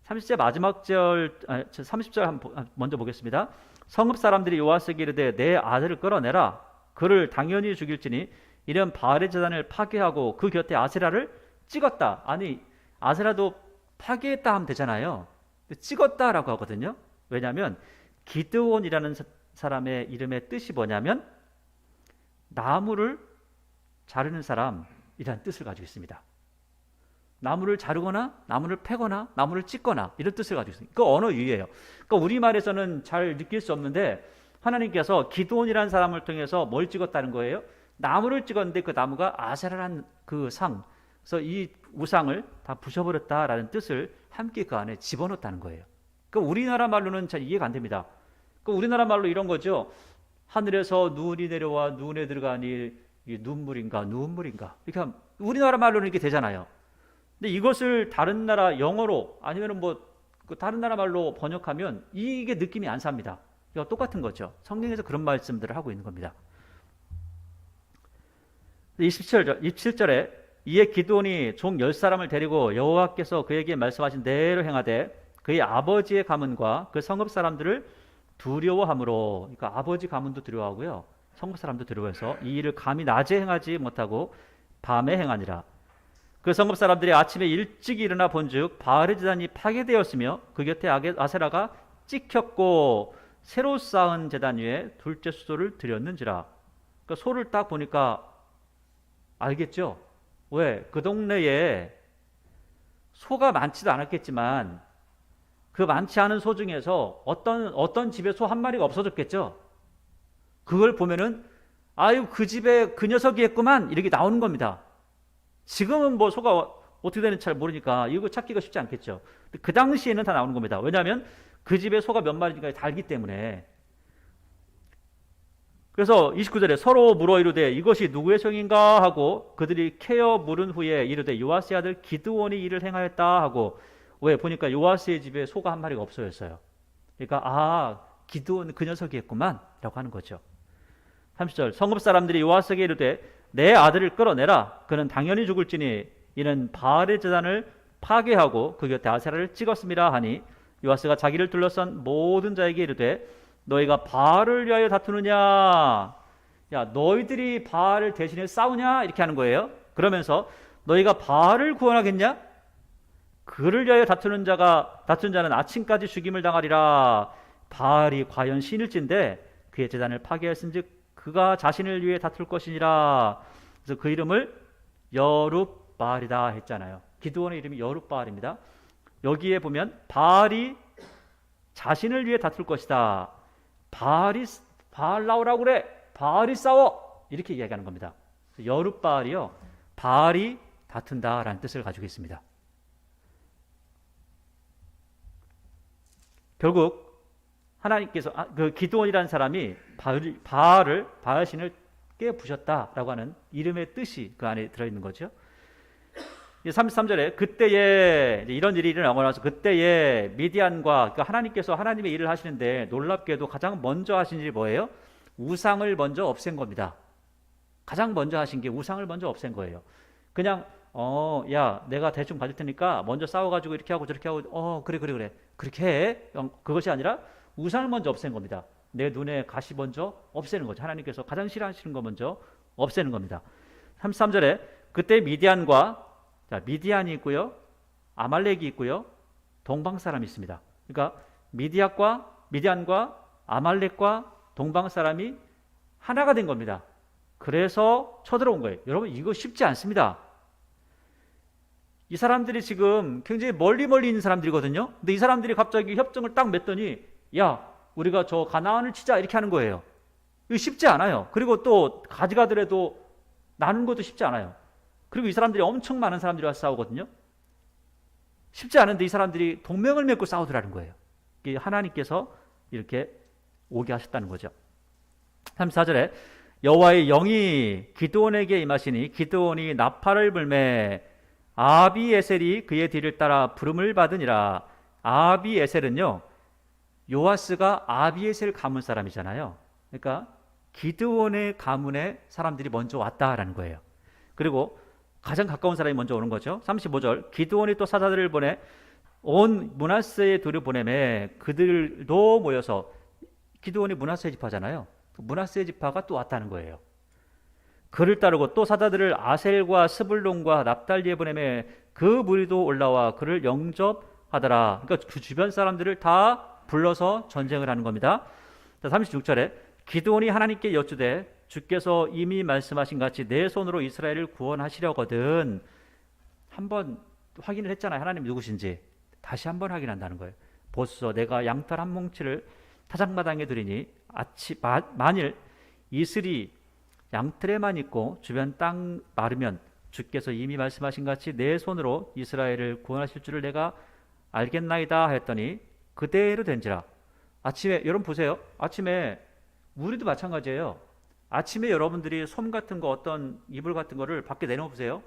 30절 마지막 절 30절 먼저 보겠습니다. 성읍 사람들이 여호와께 이르되 내 아들을 끌어내라. 그를 당연히 죽일지니 이는 바알의 제단을 파괴하고 그 곁에 아세라를 찍었다. 아니 아세라도 파괴했다 하면 되잖아요. 찍었다라고 하거든요. 왜냐하면 기드온이라는 사람의 이름의 뜻이 뭐냐면 나무를 자르는 사람이라는 뜻을 가지고 있습니다. 나무를 자르거나 나무를 패거나 나무를 찢거나 이런 뜻을 가지고 있습니다. 그 언어 유희예요. 그러니까 우리말에서는 잘 느낄 수 없는데 하나님께서 기드온이라는 사람을 통해서 뭘 찍었다는 거예요? 나무를 찍었는데 그 나무가 아세라라는 그 상, 그래서 이 우상을 다 부셔버렸다라는 뜻을 함께 그 안에 집어넣었다는 거예요. 그러니까 우리나라 말로는 잘 이해가 안 됩니다. 그러니까 우리나라 말로 이런 거죠. 하늘에서 눈이 내려와 눈에 들어가니 눈물인가 이렇게 하면 우리나라 말로는 이렇게 되잖아요. 근데 이것을 다른 나라 영어로 아니면 다른 나라 말로 번역하면 이게 느낌이 안 삽니다. 이거 똑같은 거죠. 성경에서 그런 말씀들을 하고 있는 겁니다. 27절에 이에 기드온이 종 10사람을 데리고 여호와께서 그에게 말씀하신 대로 행하되 그의 아버지의 가문과 그 성읍 사람들을 두려워함으로, 그러니까 아버지 가문도 두려워하고요, 성읍 사람도 두려워해서 이 일을 감히 낮에 행하지 못하고 밤에 행하니라. 그 성읍 사람들이 아침에 일찍 일어나 본즉 바알의 제단이 파괴되었으며 그 곁에 아세라가 찍혔고 새로 쌓은 제단 위에 둘째 수소를 드렸는지라. 그러니까 소를 딱 보니까 알겠죠? 왜? 그 동네에 소가 많지도 않았겠지만 그 많지 않은 소 중에서 어떤 집에 소 한 마리가 없어졌겠죠? 그걸 보면은 아유 그 집에 그 녀석이 했구만 이렇게 나오는 겁니다. 지금은 소가 어떻게 되는지 잘 모르니까 이거 찾기가 쉽지 않겠죠. 근데 그 당시에는 다 나오는 겁니다. 왜냐하면 그 집에 소가 몇 마리인가 다 알기 때문에. 그래서 29절에 서로 물어 이르되 이것이 누구의 성인가 하고 그들이 캐어 물은 후에 이르되 요아스의 아들 기드온이 이를 행하였다 하고. 왜? 보니까 요아스의 집에 소가 한 마리가 없어졌어요. 그러니까 기드온 그 녀석이 했구만 라고 하는 거죠. 30절 성읍 사람들이 요아스에게 이르되 내 아들을 끌어내라. 그는 당연히 죽을지니 이는 바알의 제단을 파괴하고 그 곁에 아세라를 찍었음이라 하니 요아스가 자기를 둘러싼 모든 자에게 이르되 너희가 바알을 위하여 다투느냐? 야, 너희들이 바알을 대신해 싸우냐? 이렇게 하는 거예요. 그러면서 너희가 바알을 구원하겠냐? 그를 위하여 다툰 자는 아침까지 죽임을 당하리라. 바알이 과연 신일진데 그의 제단을 파괴했은즉 그가 자신을 위해 다툴 것이니라. 그래서 그 이름을 여룹바알이다 했잖아요. 기드온의 이름이 여룹바알입니다. 여기에 보면 바알이 자신을 위해 다툴 것이다. 바알 나오라고 그래. 바알이 싸워. 이렇게 이야기하는 겁니다. 여룹바알이요, 바알이 다툰다라는 뜻을 가지고 있습니다. 결국 하나님께서 그 기드온이라는 사람이 바알신을 깨부셨다라고 하는 이름의 뜻이 그 안에 들어있는 거죠. 33절에 그때에 이런 일이 일어나고 나서 그때에 미디안과 그러니까 하나님께서 하나님의 일을 하시는데 놀랍게도 가장 먼저 하신 일이 뭐예요? 우상을 먼저 없앤 겁니다. 가장 먼저 하신 게 우상을 먼저 없앤 거예요. 그냥 야 내가 대충 가질 테니까 먼저 싸워가지고 이렇게 하고 저렇게 하고 그래 그렇게 해. 그것이 아니라 우상을 먼저 없앤 겁니다. 내 눈에 가시 먼저 없애는 거죠. 하나님께서 가장 싫어하시는 거 먼저 없애는 겁니다. 33절에 그때 미디안이 있고요, 아말렉이 있고요, 동방 사람이 있습니다. 그러니까 미디안과 아말렉과 동방 사람이 하나가 된 겁니다. 그래서 쳐들어온 거예요. 여러분 이거 쉽지 않습니다. 이 사람들이 지금 굉장히 멀리 있는 사람들이거든요. 근데 이 사람들이 갑자기 협정을 딱 맺더니 야 우리가 저 가나안을 치자 이렇게 하는 거예요. 이거 쉽지 않아요. 그리고 또 가져가더라도 나누는 것도 쉽지 않아요. 그리고 이 사람들이 엄청 많은 사람들이 와서 싸우거든요. 쉽지 않은데 이 사람들이 동맹을 맺고 싸우더라는 거예요. 하나님께서 이렇게 오게 하셨다는 거죠. 34절에 여호와의 영이 기드온에게 임하시니 기드온이 나팔을 불매 아비에셀이 그의 뒤를 따라 부름을 받으니라. 아비에셀은요, 요아스가 아비에셀 가문 사람이잖아요. 그러니까 기드온의 가문에 사람들이 먼저 왔다라는 거예요. 그리고 가장 가까운 사람이 먼저 오는 거죠. 35절 기드온이 또 사자들을 보내 온 므낫세의 둘을 보내매 그들도 모여서 기드온이 므낫세 지파잖아요. 그 므낫세 지파가 또 왔다는 거예요. 그를 따르고 또 사자들을 아셀과 스불론과 납달리에 보내매 그 무리도 올라와 그를 영접하더라. 그러니까 그 주변 사람들을 다 불러서 전쟁을 하는 겁니다. 36절에 기드온이 하나님께 여쭈되 주께서 이미 말씀하신 같이 내 손으로 이스라엘을 구원하시려거든. 한번 확인을 했잖아요. 하나님 누구신지. 다시 한번 확인한다는 거예요. 보소서 내가 양털 한 뭉치를 타작마당에 두리니 만일 이슬이 양털에만 있고 주변 땅 마르면 주께서 이미 말씀하신 같이 내 손으로 이스라엘을 구원하실 줄을 내가 알겠나이다 했더니 그대로 된지라. 아침에 여러분 보세요. 아침에 우리도 마찬가지예요. 아침에 여러분들이 솜 같은 거 어떤 이불 같은 거를 밖에 내놓으세요.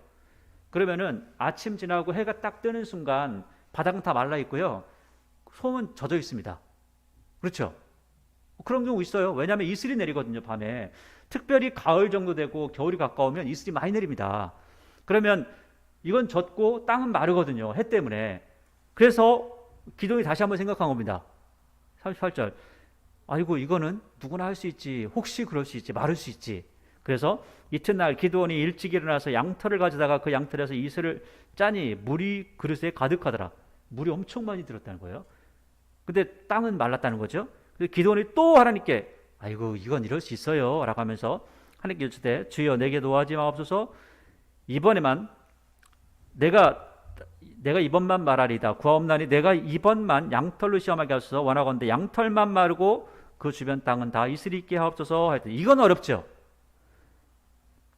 그러면은 아침 지나고 해가 딱 뜨는 순간 바닥은 다 말라 있고요. 솜은 젖어 있습니다. 그렇죠? 그런 경우 있어요. 왜냐하면 이슬이 내리거든요. 밤에. 특별히 가을 정도 되고 겨울이 가까우면 이슬이 많이 내립니다. 그러면 이건 젖고 땅은 마르거든요. 해 때문에. 그래서 기도이 다시 한번 생각한 겁니다. 38절 아이고 이거는 누구나 할 수 있지. 혹시 그럴 수 있지. 마를 수 있지. 그래서 이튿날 기드온이 일찍 일어나서 양털을 가져다가 그 양털에서 이슬을 짜니 물이 그릇에 가득하더라. 물이 엄청 많이 들었다는 거예요. 근데 땅은 말랐다는 거죠. 그래서 기드온이 또 하나님께 아이고 이건 이럴 수 있어요 라고 하면서 하나님께 여쭈되 주여 내게 노하지 마옵소서. 이번에만 내가 이번만 말하리다. 구하옵나니 내가 이번만 양털로 시험하게 하소서. 원하건대 양털만 마르고 그 주변 땅은 다 이슬이 있게 하옵소서. 하여튼 이건 어렵죠.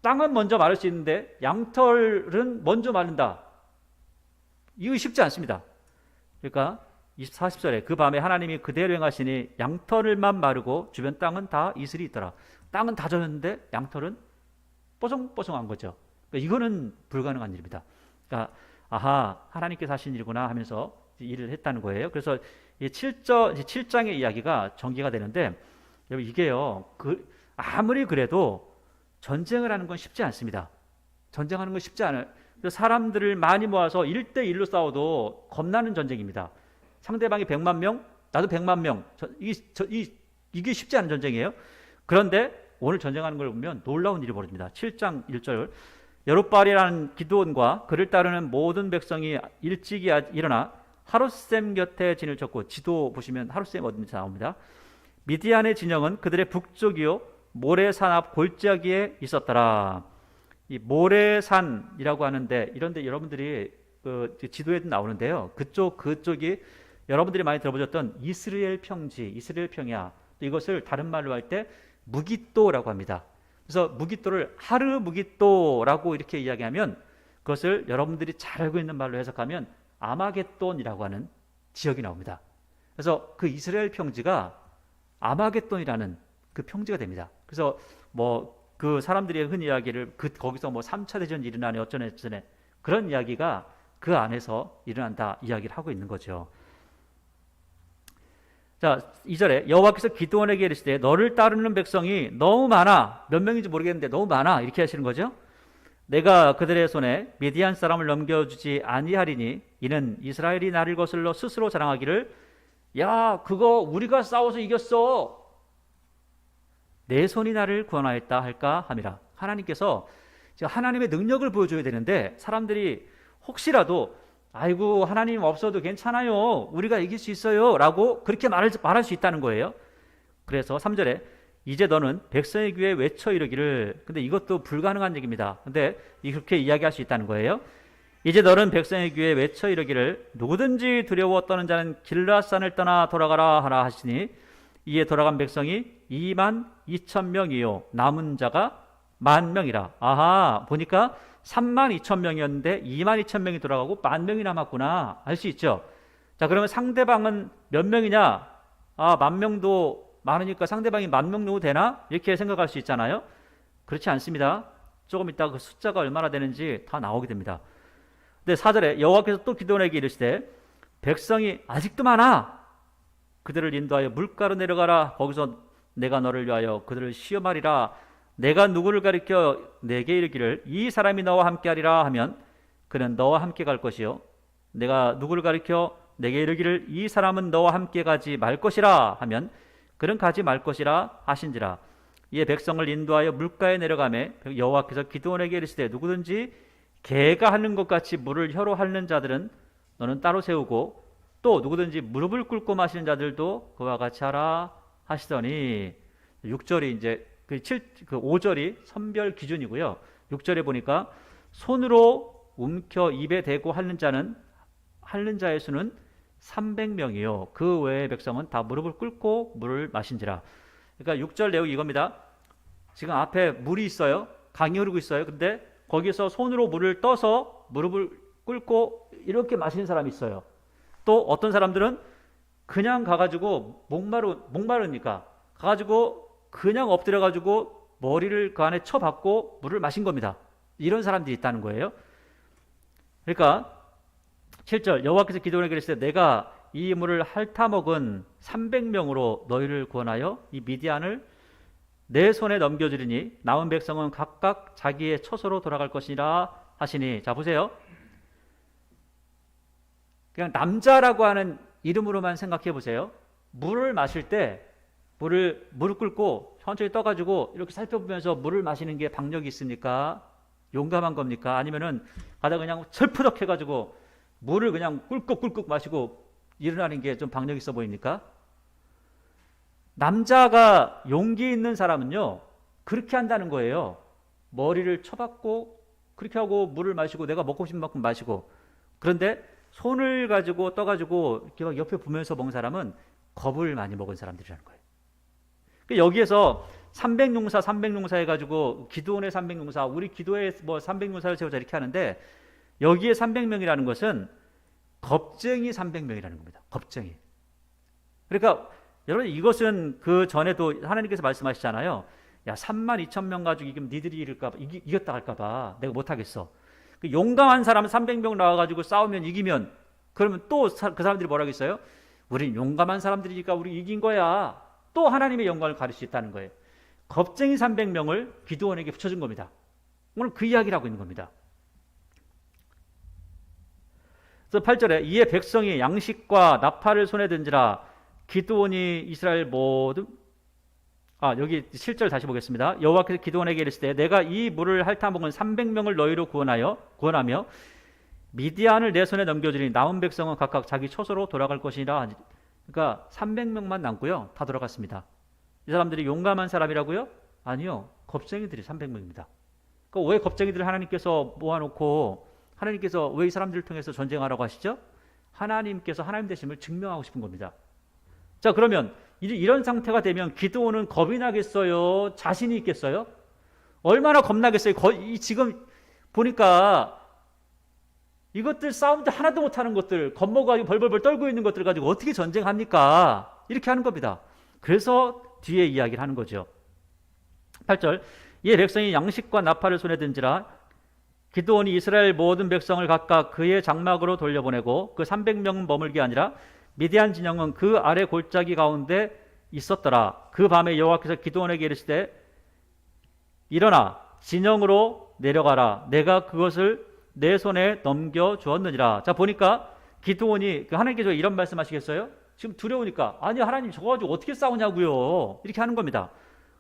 땅은 먼저 마를 수 있는데 양털은 먼저 마른다. 이거 쉽지 않습니다. 그러니까 40절에 그 밤에 하나님이 그대로 행하시니 양털만 마르고 주변 땅은 다 이슬이 있더라. 땅은 다 젖었는데 양털은 뽀송뽀송한 거죠. 그러니까 이거는 불가능한 일입니다. 그러니까 아하 하나님께서 하신 일이구나 하면서 일을 했다는 거예요. 그래서 이 7장의 이야기가 전개가 되는데 여러분 이게요 아무리 그래도 전쟁을 하는 건 쉽지 않습니다. 전쟁하는 건 쉽지 않아요. 사람들을 많이 모아서 1대1로 싸워도 겁나는 전쟁입니다. 상대방이 100만 명, 나도 100만 명. 이게 쉽지 않은 전쟁이에요. 그런데 오늘 전쟁하는 걸 보면 놀라운 일이 벌어집니다. 7장 1절 여룻바알이라는 기드온과 그를 따르는 모든 백성이 일찍이 일어나 하룻셈 곁에 진을 쳤고 지도 보시면 하룻셈 어딘지 나옵니다. 미디안의 진영은 그들의 북쪽이요 모레산 앞 골짜기에 있었더라. 이 모레산이라고 하는데 이런데 여러분들이 그 지도에도 나오는데요. 그쪽이 여러분들이 많이 들어보셨던 이스라엘 평지, 이스라엘 평야. 또 이것을 다른 말로 할 때 무깃도라고 합니다. 그래서 무깃도를 하르 무깃도라고 이렇게 이야기하면 그것을 여러분들이 잘 알고 있는 말로 해석하면 아마겟돈이라고 하는 지역이 나옵니다. 그래서 그 이스라엘 평지가 아마겟돈이라는 그 평지가 됩니다. 그래서 뭐 그 사람들이 흔히 이야기를 거기서 뭐 3차 대전이 일어나네 어쩌네 저쩌네 그런 이야기가 그 안에서 일어난다 이야기를 하고 있는 거죠. 자, 2절에 여호와께서 기드온에게 이르시되 너를 따르는 백성이 너무 많아. 몇 명인지 모르겠는데 너무 많아. 이렇게 하시는 거죠. 내가 그들의 손에 미디안 사람을 넘겨주지 아니하리니 이는 이스라엘이 나를 거슬러 스스로 자랑하기를 야 그거 우리가 싸워서 이겼어. 내 손이 나를 구원하였다 할까 함이라. 하나님께서 하나님의 능력을 보여줘야 되는데 사람들이 혹시라도 아이고 하나님 없어도 괜찮아요. 우리가 이길 수 있어요. 라고 그렇게 말할 수 있다는 거예요. 그래서 3절에 이제 너는 백성의 귀에 외쳐 이르기를 근데 이것도 불가능한 얘기입니다. 근데 이렇게 이야기할 수 있다는 거예요. 이제 너는 백성의 귀에 외쳐 이르기를 누구든지 두려워 떠는 자는 길라산을 떠나 돌아가라 하라 하시니 이에 돌아간 백성이 22,000명이요 남은 자가 10,000명이라. 아하 보니까 32,000명이었는데 22,000명이 돌아가고 10,000명이 남았구나 알 수 있죠. 자 그러면 상대방은 몇 명이냐? 10,000명도 많으니까 상대방이 10,000명 정도 되나? 이렇게 생각할 수 있잖아요. 그렇지 않습니다. 조금 이따 그 숫자가 얼마나 되는지 다 나오게 됩니다. 근데 4절에 여호와께서 또 기드온에게 이르시되 백성이 아직도 많아. 그들을 인도하여 물가로 내려가라. 거기서 내가 너를 위하여 그들을 시험하리라. 내가 누구를 가리켜 내게 이르기를 이 사람이 너와 함께하리라 하면 그는 너와 함께 갈 것이요 내가 누구를 가리켜 내게 이르기를 이 사람은 너와 함께 가지 말 것이라 하면 그는 가지 말 것이라 하신지라. 이에 백성을 인도하여 물가에 내려가매 여호와께서 기드온에게 이르시되 누구든지 개가 하는 것 같이 물을 혀로 핥는 자들은 너는 따로 세우고 또 누구든지 무릎을 꿇고 마시는 자들도 그와 같이 하라 하시더니 6절이 이제 그 5절이 선별 기준이고요. 6절에 보니까 손으로 움켜 입에 대고 핥는 자의 수는 300명이요. 그 외의 백성은 다 무릎을 꿇고 물을 마신지라. 그러니까 6절 내용 이겁니다. 지금 앞에 물이 있어요. 강이 흐르고 있어요. 근데 거기서 손으로 물을 떠서 무릎을 꿇고 이렇게 마시는 사람이 있어요. 또 어떤 사람들은 그냥 가가지고 목마르니까 가가지고 그냥 엎드려가지고 머리를 그 안에 쳐박고 물을 마신 겁니다. 이런 사람들이 있다는 거예요. 그러니까 7절 여호와께서 기드온에게 이르시되 내가 이 물을 핥아먹은 300명으로 너희를 구원하여 이 미디안을 내 손에 넘겨주리니 남은 백성은 각각 자기의 처소로 돌아갈 것이라 하시니. 자 보세요. 그냥 남자라고 하는 이름으로만 생각해 보세요. 물을 마실 때 무릎 꿇고 천천히 떠가지고 이렇게 살펴보면서 물을 마시는 게 박력이 있습니까? 용감한 겁니까? 아니면은 가다 그냥 철푸덕 해가지고 물을 그냥 꿀꺽꿀꺽 마시고 일어나는 게 좀 박력 있어 보입니까? 남자가 용기 있는 사람은요 그렇게 한다는 거예요. 머리를 쳐박고 그렇게 하고 물을 마시고 내가 먹고 싶은 만큼 마시고. 그런데 손을 가지고 떠가지고 이렇게 막 옆에 보면서 먹는 사람은 겁을 많이 먹은 사람들이라는 거예요. 여기에서 300용사 해가지고 기드온의 300용사 우리 기도의 뭐 300용사를 세우자 이렇게 하는데 여기에 300명이라는 것은 겁쟁이 300명이라는 겁니다. 겁쟁이. 그러니까 여러분 이것은 그 전에도 하나님께서 말씀하시잖아요. 야 32,000명 가지고 이기면 니들이 이겼다 할까봐 내가 못하겠어. 용감한 사람 300명 나와가지고 싸우면 이기면 그러면 또 그 사람들이 뭐라겠어요? 우린 용감한 사람들이니까 우리 이긴 거야. 또 하나님의 영광을 가릴 수 있다는 거예요. 겁쟁이 300명을 기드온에게 붙여준 겁니다. 오늘 그 이야기를 하고 있는 겁니다. 그래서 8절에 이에 백성이 양식과 나팔을 손에 든지라. 기드온이 이스라엘 모두 여기 7절 다시 보겠습니다. 여호와께서 기드온에게 이르시되 내가 이 물을 핥아먹은 300명을 너희로 구원하며 미디안을 내 손에 넘겨주니 남은 백성은 각각 자기 처소로 돌아갈 것이라. 그러니까 300명만 남고요. 다 돌아갔습니다. 이 사람들이 용감한 사람이라고요? 아니요. 겁쟁이들이 300명입니다. 그러니까 왜 겁쟁이들을 하나님께서 모아놓고 하나님께서 왜 이 사람들을 통해서 전쟁하라고 하시죠? 하나님께서 하나님 되심을 증명하고 싶은 겁니다. 자 그러면 이런 상태가 되면 기드온은 겁이 나겠어요? 자신이 있겠어요? 얼마나 겁나겠어요? 지금 보니까 이것들 싸움도 하나도 못하는 것들, 겁먹어가지고 벌벌벌 떨고 있는 것들 가지고 어떻게 전쟁합니까? 이렇게 하는 겁니다. 그래서 뒤에 이야기를 하는 거죠. 8절, 이에 백성이 양식과 나팔을 손에 든지라 기드온이 이스라엘 모든 백성을 각각 그의 장막으로 돌려보내고 그 300명 머물게 아니라 미디안 진영은 그 아래 골짜기 가운데 있었더라. 그 밤에 여호와께서 기드온에게 이르시되 일어나 진영으로 내려가라. 내가 그것을 내 손에 넘겨 주었느니라. 자, 보니까 기드온이 하나님께서 이런 말씀하시겠어요? 지금 두려우니까 아니 하나님 저거 가지고 어떻게 싸우냐고요. 이렇게 하는 겁니다.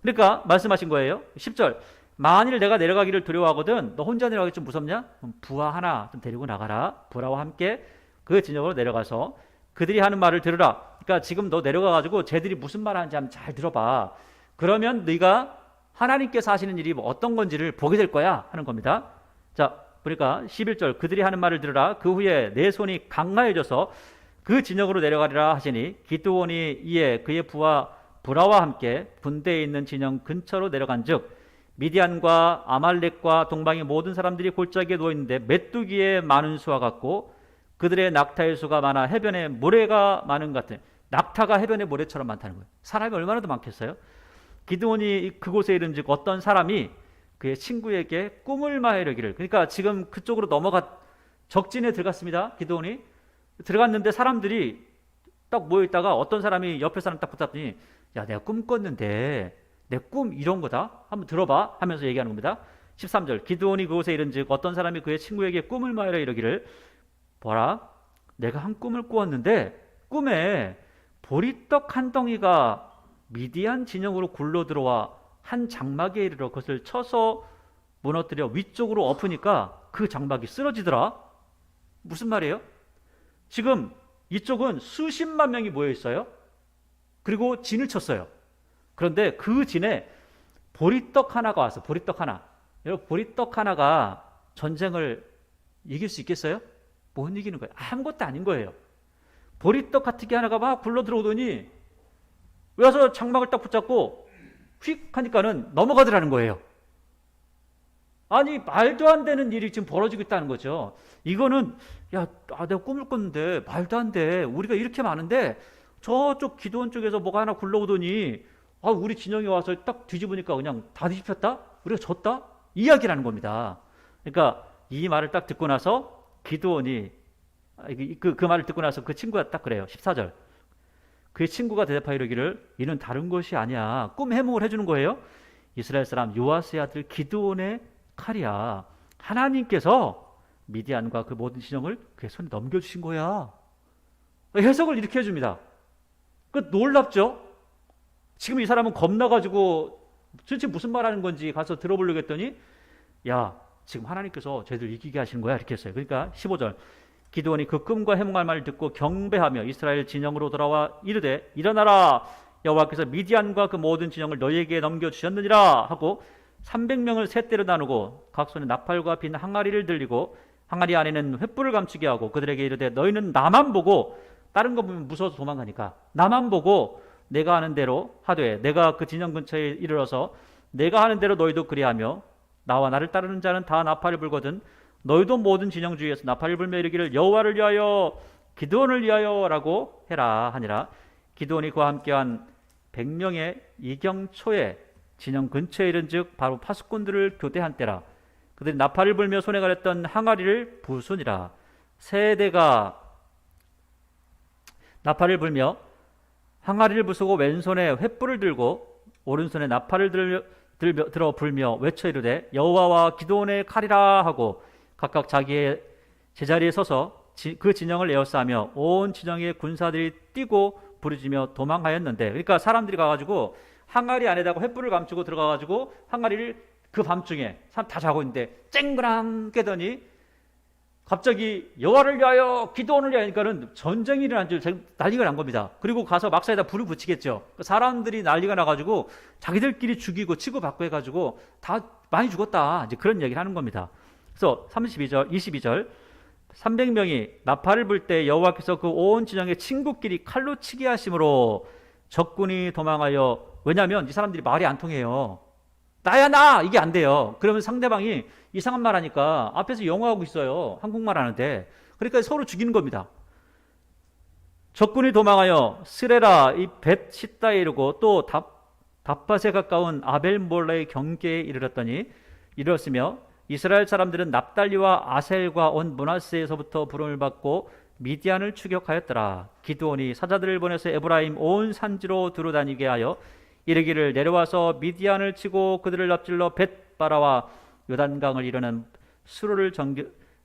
그러니까 말씀하신 거예요. 10절, 만일 내가 내려가기를 두려워하거든 너 혼자 내려가기 좀 무섭냐? 그럼 부하 하나 좀 데리고 나가라. 부하와 함께 그 진영으로 내려가서 그들이 하는 말을 들으라. 그러니까 지금 너 내려가가지고 쟤들이 무슨 말 하는지 한번 잘 들어봐. 그러면 네가 하나님께서 하시는 일이 어떤 건지를 보게 될 거야 하는 겁니다. 자, 보니까 11절, 그들이 하는 말을 들으라. 그 후에 내 손이 강하여져서 그 진영으로 내려가리라 하시니 기드온이 이에 그의 부하 브라와 함께 분대에 있는 진영 근처로 내려간즉 미디안과 아말렉과 동방의 모든 사람들이 골짜기에 누워있는데 메뚜기의 많은 수와 같고 그들의 낙타의 수가 많아 해변에 모래가 많은 것 같은, 낙타가 해변에 모래처럼 많다는 거예요. 사람이 얼마나 더 많겠어요? 기드온이 그곳에 이른즉 어떤 사람이 그의 친구에게 꿈을 말하기를, 그러니까 지금 그쪽으로 적진에 들어갔습니다. 기드온이 들어갔는데 사람들이 딱 모여있다가 어떤 사람이 옆에 사람 딱 붙잡더니 야, 내가 꿈 꿨는데 내 꿈 이런 거다 한번 들어봐 하면서 얘기하는 겁니다. 13절, 기드온이 그곳에 이른즉 어떤 사람이 그의 친구에게 꿈을 말하여 이르기를 보라, 내가 한 꿈을 꾸었는데 꿈에 보리떡 한 덩이가 미디안 진영으로 굴러 들어와 한 장막에 이르러 그것을 쳐서 무너뜨려 위쪽으로 엎으니까 그 장막이 쓰러지더라. 무슨 말이에요? 지금 이쪽은 수십만 명이 모여 있어요. 그리고 진을 쳤어요. 그런데 그 진에 보리떡 하나가 와서, 보리떡 하나, 여러분 보리떡 하나가 전쟁을 이길 수 있겠어요? 못 이기는 거예요. 아무것도 아닌 거예요. 보리떡 같은 게 하나가 막 굴러 들어오더니 와서 장막을 딱 붙잡고 휙 하니까는 넘어가더라는 거예요. 아니 말도 안 되는 일이 지금 벌어지고 있다는 거죠. 이거는 내가 꿈을 꿨는데 말도 안 돼. 우리가 이렇게 많은데 저쪽 기드온 쪽에서 뭐가 하나 굴러오더니 우리 진영에 와서 딱 뒤집으니까 그냥 다 뒤집혔다? 우리가 졌다? 이야기라는 겁니다. 그러니까 이 말을 딱 듣고 나서 기드온이 그 말을 듣고 나서 그 친구가 딱 그래요. 14절, 그의 친구가 대답하여 이르기를 이는 다른 것이 아니야. 꿈 해몽을 해주는 거예요. 이스라엘 사람 요아스의 아들 기드온의 칼이야. 하나님께서 미디안과 그 모든 진영을 그의 손에 넘겨주신 거야. 해석을 이렇게 해줍니다. 그 놀랍죠? 지금 이 사람은 겁나가지고 도대체 무슨 말하는 건지 가서 들어보려고 했더니 야, 지금 하나님께서 쟤들 이기게 하시는 거야 이렇게 했어요. 그러니까 15절, 기드온이 그 꿈과 해몽할 말을 듣고 경배하며 이스라엘 진영으로 돌아와 이르되 일어나라, 여호와께서 미디안과 그 모든 진영을 너희에게 넘겨주셨느니라 하고 300명을 세 대로 나누고 각 손에 나팔과 빈 항아리를 들리고 항아리 안에는 횃불을 감추게 하고 그들에게 이르되 너희는 나만 보고, 다른 거 보면 무서워서 도망가니까 나만 보고 내가 하는 대로 하되 내가 그 진영 근처에 이르러서 내가 하는 대로 너희도 그리하며 나와 나를 따르는 자는 다 나팔을 불거든 너희도 모든 진영 주위에서 나팔을 불며 이르기를 여호와를 위하여 기드온을 위하여라고 해라 하니라. 기드온이 그와 함께한 100명의 이경초에 진영 근처에 이른즉 바로 파수꾼들을 교대한 때라. 그들이 나팔을 불며 손에 가렸던 항아리를 부수니라. 세대가 나팔을 불며 항아리를 부수고 왼손에 횃불을 들고 오른손에 나팔을 들어 불며 외쳐 이르되 여호와와 기드온의 칼이라 하고 각각 자기의 제자리에 서서 그 진영을 에워싸며 온 진영의 군사들이 뛰고 부르짖며 도망하였는데, 그러니까 사람들이 가가지고 항아리 안에다가 횃불을 감추고 들어가가지고 항아리를 그 밤중에 사람 다 자고 있는데 쨍그랑 깨더니 갑자기 여호와를 위하여 기드온을 위하여니까는 전쟁이 일어난 줄 난리가 난 겁니다. 그리고 가서 막사에다 불을 붙이겠죠. 사람들이 난리가 나가지고 자기들끼리 죽이고 치고받고 해가지고 다 많이 죽었다, 이제 그런 얘기를 하는 겁니다. 그래서 22절 300명이 나팔을 불 때 여호와께서 그 온 진영의 친구끼리 칼로 치게 하심으로 적군이 도망하여, 왜냐하면 이 사람들이 말이 안 통해요. 나야 나! 이게 안 돼요. 그러면 상대방이 이상한 말 하니까 앞에서 영어하고 있어요. 한국말 하는데. 그러니까 서로 죽이는 겁니다. 적군이 도망하여 스레라 이 벳시다에 이르고 또 답밭에 가까운 아벨몰라의 경계에 이르렀으며 이스라엘 사람들은 납달리와 아셀과 온 므낫세에서부터 부름을 받고 미디안을 추격하였더라. 기드온이 사자들을 보내서 에브라임 온 산지로 두루다니게 하여 이르기를 내려와서 미디안을 치고 그들을 납질러 벳바라와 요단강을 이르는 수로를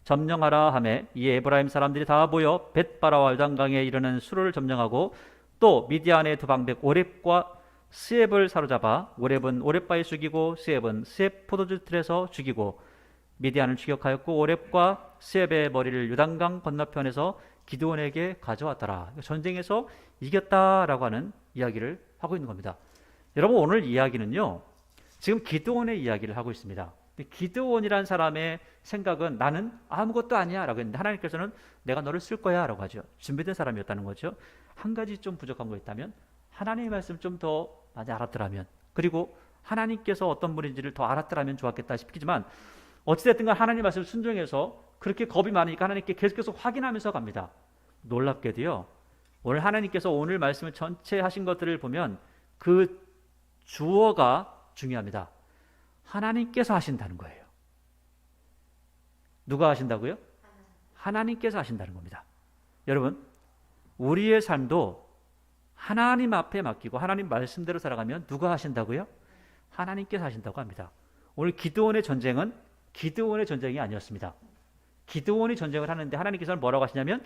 점령하라 하매 이에 에브라임 사람들이 다 모여 벳바라와 요단강에 이르는 수로를 점령하고 또 미디안의 두 방백 오렙과 스엡을 사로잡아 오렙은 오렙바에 죽이고 스엡은 스엡 포도주 틀에서 죽이고 미디안을 추격하였고 오렙과 스엡의 머리를 요단강 건너편에서 기드온에게 가져왔더라. 전쟁에서 이겼다라고 하는 이야기를 하고 있는 겁니다. 여러분 오늘 이야기는요, 지금 기드온의 이야기를 하고 있습니다. 기드온이란 사람의 생각은 나는 아무것도 아니야 라고 했는데 하나님께서는 내가 너를 쓸 거야 라고 하죠. 준비된 사람이었다는 거죠. 한 가지 좀 부족한 거 있다면 하나님의 말씀 좀 더 많이 알았더라면, 그리고 하나님께서 어떤 분인지를 더 알았더라면 좋았겠다 싶지만 어찌됐든 간 하나님 말씀 순종해서 그렇게 겁이 많으니까 하나님께 계속해서 확인하면서 갑니다. 놀랍게도요, 오늘 하나님께서 오늘 말씀을 전체 하신 것들을 보면 그 주어가 중요합니다. 하나님께서 하신다는 거예요. 누가 하신다고요? 하나님께서 하신다는 겁니다. 여러분, 우리의 삶도 하나님 앞에 맡기고 하나님 말씀대로 살아가면 누가 하신다고요? 하나님께서 하신다고 합니다. 오늘 기드온의 전쟁은 기드온의 전쟁이 아니었습니다. 기드온이 전쟁을 하는데 하나님께서는 뭐라고 하시냐면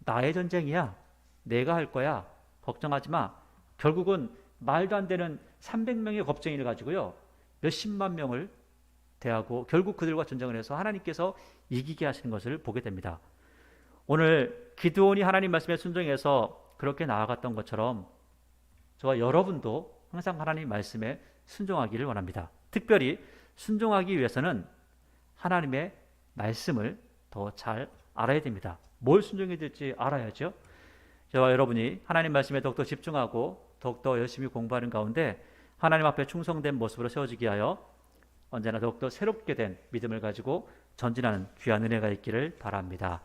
나의 전쟁이야. 내가 할 거야. 걱정하지 마. 결국은 말도 안 되는 300명의 겁쟁이를 가지고요, 몇십만 명을 대하고 결국 그들과 전쟁을 해서 하나님께서 이기게 하시는 것을 보게 됩니다. 오늘 기드온이 하나님 말씀에 순종해서 그렇게 나아갔던 것처럼 저와 여러분도 항상 하나님 말씀에 순종하기를 원합니다. 특별히 순종하기 위해서는 하나님의 말씀을 더 잘 알아야 됩니다. 뭘 순종해야 될지 알아야죠. 저와 여러분이 하나님 말씀에 더욱더 집중하고 더욱더 열심히 공부하는 가운데 하나님 앞에 충성된 모습으로 세워지게 하여 언제나 더욱더 새롭게 된 믿음을 가지고 전진하는 귀한 은혜가 있기를 바랍니다.